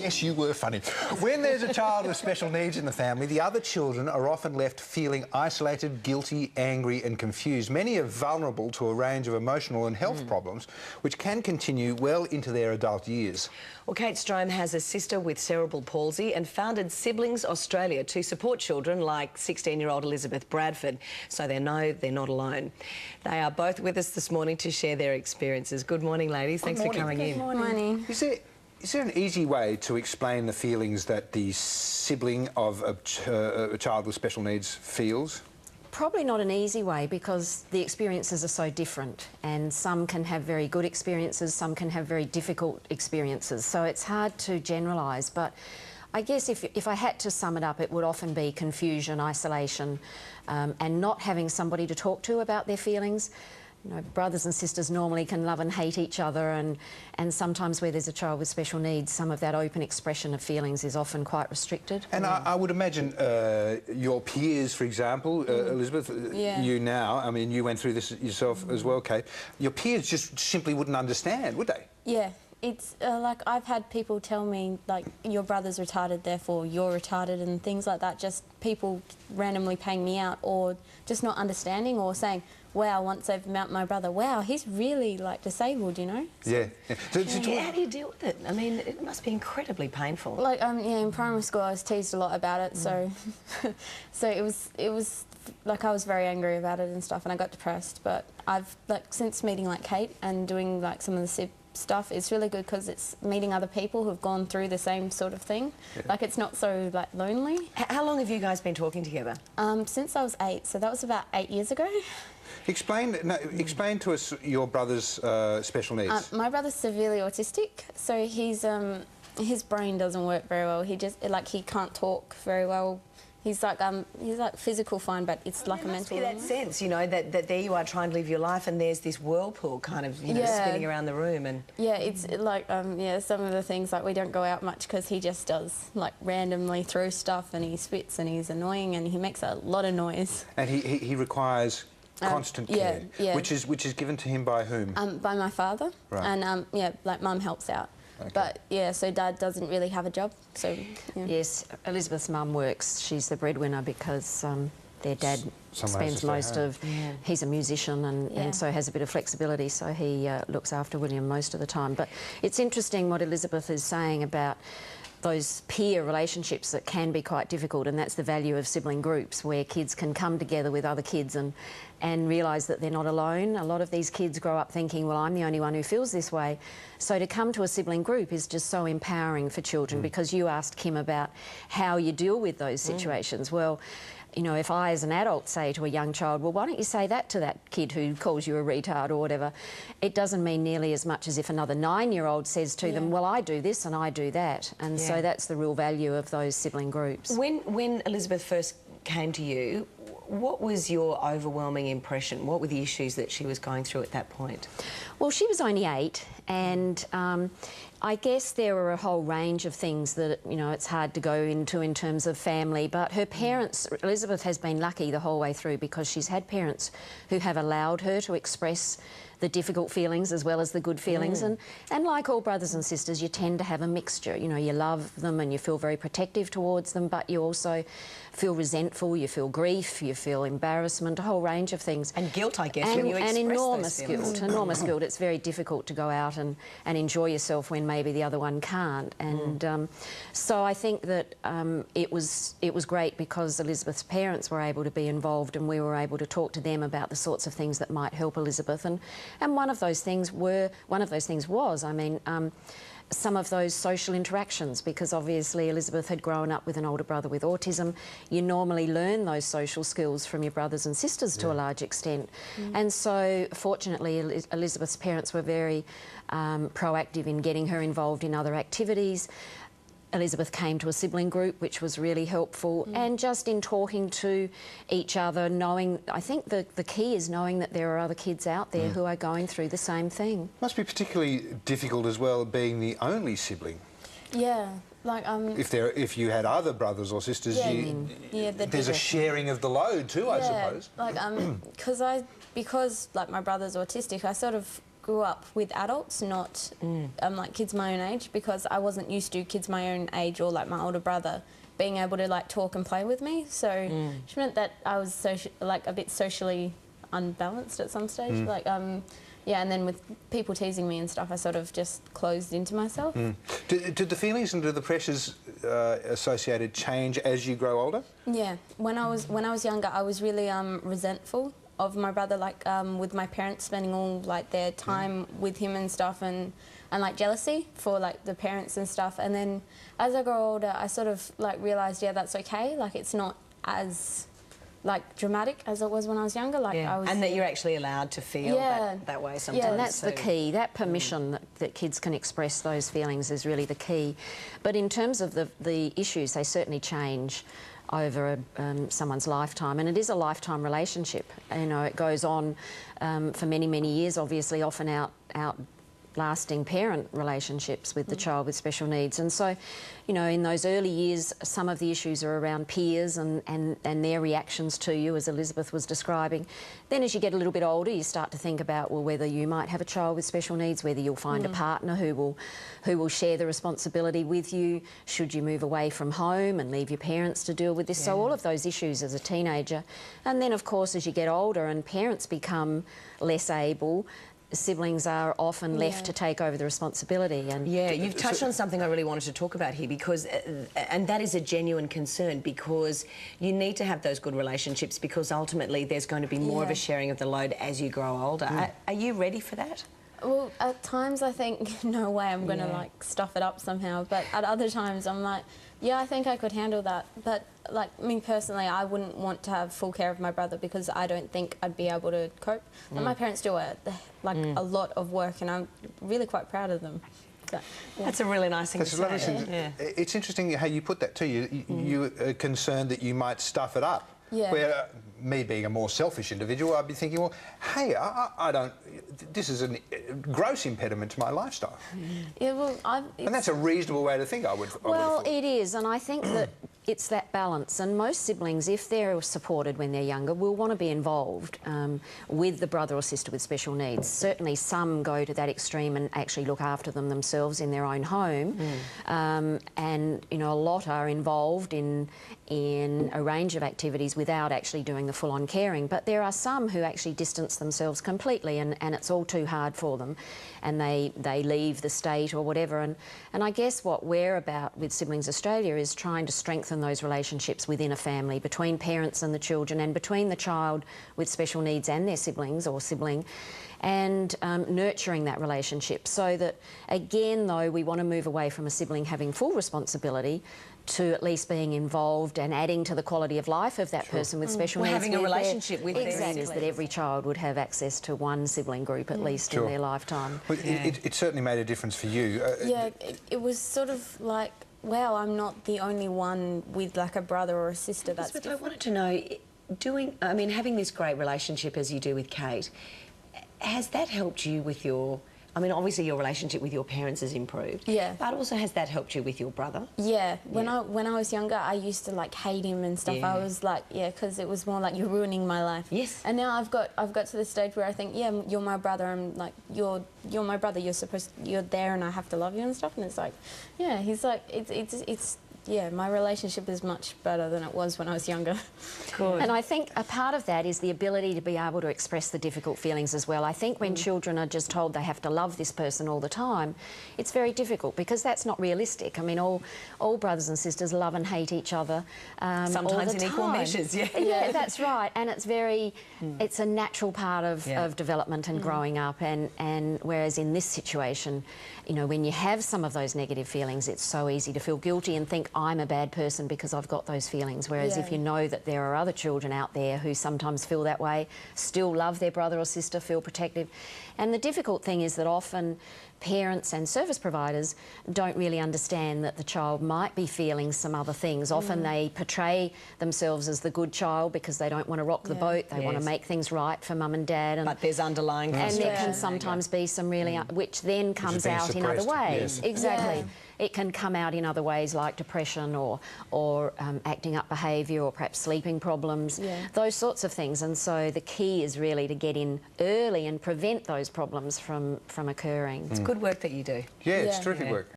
Yes, you were funny. When there's a child with special needs in the family, the other children are often left feeling isolated, guilty, angry and confused. Many are vulnerable to a range of emotional and health problems, which can continue well into their adult years. Well, Kate Strohm has a sister with cerebral palsy and founded Siblings Australia to support children like 16-year-old Elizabeth Bradford, so they know they're not alone. They are both with us this morning to share their experiences. Good morning, ladies. Thanks for coming in. Good morning. Is there an easy way to explain the feelings that the sibling of a child with special needs feels? Probably not an easy way, because the experiences are so different, and some can have very good experiences, some can have very difficult experiences, so it's hard to generalise. But I guess if I had to sum it up, it would often be confusion, isolation, and not having somebody to talk to about their feelings. You know, brothers and sisters normally can love and hate each other, and sometimes where there's a child with special needs, some of that open expression of feelings is often quite restricted. And I would imagine your peers, for example, Elizabeth, you now, I mean, you went through this yourself as well, Kate, your peers just simply wouldn't understand, would they? Yeah. It's like I've had people tell me, like, your brother's retarded, therefore you're retarded, and things like that. Just people randomly paying me out, or just not understanding, or saying, wow, once they've met my brother, wow, he's really, like, disabled, you know? So, yeah. So, how do you deal with it? I mean, it must be incredibly painful. Like, yeah, in primary school I was teased a lot about it, so so it was like I was very angry about it and stuff, and I got depressed. But I've, like, since meeting, like, Kate and doing, like, some of the stuff, it's really good because it's meeting other people who've gone through the same sort of thing. Yeah. Like, it's not so, like, lonely. How long have you guys been talking together? Since I was 8, so that was about 8 years ago. Explain to us your brother's special needs. My brother's severely autistic, so he's his brain doesn't work very well. He just, like, he can't talk very well. He's like physical fine, but it's like a mental. There must be that sense, you know, that there you are trying to live your life, and there's this whirlpool kind of, you know, spinning around the room. And yeah, it's like yeah, some of the things, like, we don't go out much because he just does, like, randomly throw stuff, and he spits, and he's annoying, and he makes a lot of noise. And he requires constant care, which is given to him by whom? By my father, right. And yeah, like, Mum helps out. Okay. But yeah, so Dad doesn't really have a job. So yeah. Yes, Elizabeth's mum works. She's the breadwinner because their dad spends most of. He's a musician and so has a bit of flexibility. So he looks after William most of the time. But it's interesting what Elizabeth is saying about those peer relationships that can be quite difficult, and that's the value of sibling groups, where kids can come together with other kids and realise that they're not alone. A lot of these kids grow up thinking, well, I'm the only one who feels this way. So to come to a sibling group is just so empowering for children, because you asked Kim about how you deal with those situations. Well, you know, if I as an adult say to a young child, well, why don't you say that to that kid who calls you a retard or whatever, it doesn't mean nearly as much as if another 9-year-old says to them, well, I do this and I do that. And so that's the real value of those sibling groups. When Elizabeth first came to you, what was your overwhelming impression? What were the issues that she was going through at that point? Well, she was only 8, and I guess there were a whole range of things that, you know, it's hard to go into in terms of family, but her parents, Elizabeth has been lucky the whole way through, because she's had parents who have allowed her to express the difficult feelings as well as the good feelings. And like all brothers and sisters, you tend to have a mixture. You know, you love them and you feel very protective towards them, but you also feel resentful, you feel grief, you feel embarrassment, a whole range of things. And guilt, I guess, when you express enormous those feelings. Enormous guilt. It's very difficult to go out and enjoy yourself when maybe the other one can't. And so I think that it was great because Elizabeth's parents were able to be involved, and we were able to talk to them about the sorts of things that might help Elizabeth. And one of those things was, I mean, some of those social interactions, because obviously Elizabeth had grown up with an older brother with autism. You normally learn those social skills from your brothers and sisters to a large extent. And so fortunately Elizabeth's parents were very proactive in getting her involved in other activities. Elizabeth came to a sibling group, which was really helpful, and just in talking to each other, knowing, I think the key is knowing that there are other kids out there who are going through the same thing. Must be particularly difficult as well, being the only sibling. Yeah, like if you had other brothers or sisters, there's a sharing of the load too, I suppose. Like because like, my brother's autistic, I sort of grew up with adults, not like kids my own age, because I wasn't used to kids my own age or like my older brother being able to like talk and play with me. So which meant that I was like a bit socially unbalanced at some stage. Like yeah, and then with people teasing me and stuff, I sort of just closed into myself. Did the feelings and do the pressures associated change as you grow older? Yeah, when I was younger, I was really resentful of my brother, like with my parents spending all like their time with him and stuff, and like jealousy for like the parents and stuff. And then as I grew older, I sort of like realised, yeah, that's okay. Like it's not as like dramatic as it was when I was younger. Like I was, and that you're actually allowed to feel that way sometimes. Yeah, and that's too. the key. That permission that kids can express those feelings is really the key. But in terms of the issues, they certainly change over someone's lifetime, and it is a lifetime relationship. You know, it goes on for many, many years, obviously, often outlasting parent relationships with the child with special needs. And so, you know, in those early years, some of the issues are around peers and their reactions to you, as Elizabeth was describing. Then as you get a little bit older, you start to think about, well, whether you might have a child with special needs, whether you'll find a partner who will share the responsibility with you, should you move away from home and leave your parents to deal with this. So all of those issues as a teenager. And then, of course, as you get older and parents become less able, siblings are often left to take over the responsibility. And you've touched on something I really wanted to talk about here, because and that is a genuine concern, because you need to have those good relationships, because ultimately there's going to be more of a sharing of the load as you grow older. Are you ready for that? Well, at times I think, no way, I'm going to like stuff it up somehow. But at other times I'm like, yeah, I think I could handle that. But like me personally, I wouldn't want to have full care of my brother, because I don't think I'd be able to cope. And my parents do a lot of work, and I'm really quite proud of them. But, That's a really nice thing to say. It's interesting how you put that too. You are concerned that you might stuff it up. Yeah. Where me being a more selfish individual, I'd be thinking, well, hey, I don't. This is a gross impediment to my lifestyle. Yeah, well, and that's a reasonable way to think. I would. Well, it is, and I think that it's that balance. And most siblings, if they're supported when they're younger, will want to be involved with the brother or sister with special needs. Certainly, some go to that extreme and actually look after them themselves in their own home, and you know, a lot are involved in a range of activities without actually doing the full-on caring. But there are some who actually distance themselves completely, and it's all too hard for them, and they leave the state or whatever. And I guess what we're about with Siblings Australia is trying to strengthen those relationships within a family, between parents and the children, and between the child with special needs and their siblings or sibling, and nurturing that relationship, so that, again, though, we want to move away from a sibling having full responsibility to at least being involved and adding to the quality of life of that person with special needs. Having a relationship with their exactly, is that every child would have access to one sibling group at least in their lifetime. Well, it certainly made a difference for you. Yeah, it was sort of like, wow, I'm not the only one with like a brother or a sister. That's But I wanted to know, having this great relationship as you do with Kate, has that helped you with your... I mean, obviously your relationship with your parents has improved. Yeah. But also, has that helped you with your brother? Yeah. When I was younger, I used to like hate him and stuff. I was like, because it was more like, you're ruining my life. Yes. And now I've got to the stage where I think, yeah, you're my brother. I'm like, you're my brother. You're there, and I have to love you and stuff. And it's like, yeah. He's like, it's. Yeah, my relationship is much better than it was when I was younger. Good. And I think a part of that is the ability to be able to express the difficult feelings as well. I think when children are just told they have to love this person all the time, it's very difficult, because that's not realistic. I mean, all brothers and sisters love and hate each other sometimes all the in time. equal measures, Yeah, that's right. And it's it's a natural part of development and growing up. And whereas in this situation, you know, when you have some of those negative feelings, it's so easy to feel guilty and think, I'm a bad person because I've got those feelings. Whereas if you know that there are other children out there who sometimes feel that way, still love their brother or sister, feel protective. And the difficult thing is that often parents and service providers don't really understand that the child might be feeling some other things. Often they portray themselves as the good child because they don't want to rock the boat, they want to make things right for mum and dad. But there's underlying... And there can sometimes be some really... which then comes out in other ways. Yes. Exactly. it can come out in other ways like depression or acting up behaviour or perhaps sleeping problems, those sorts of things. And so the key is really to get in early and prevent those problems from occurring. It's good work that you do. Yeah, it's terrific work.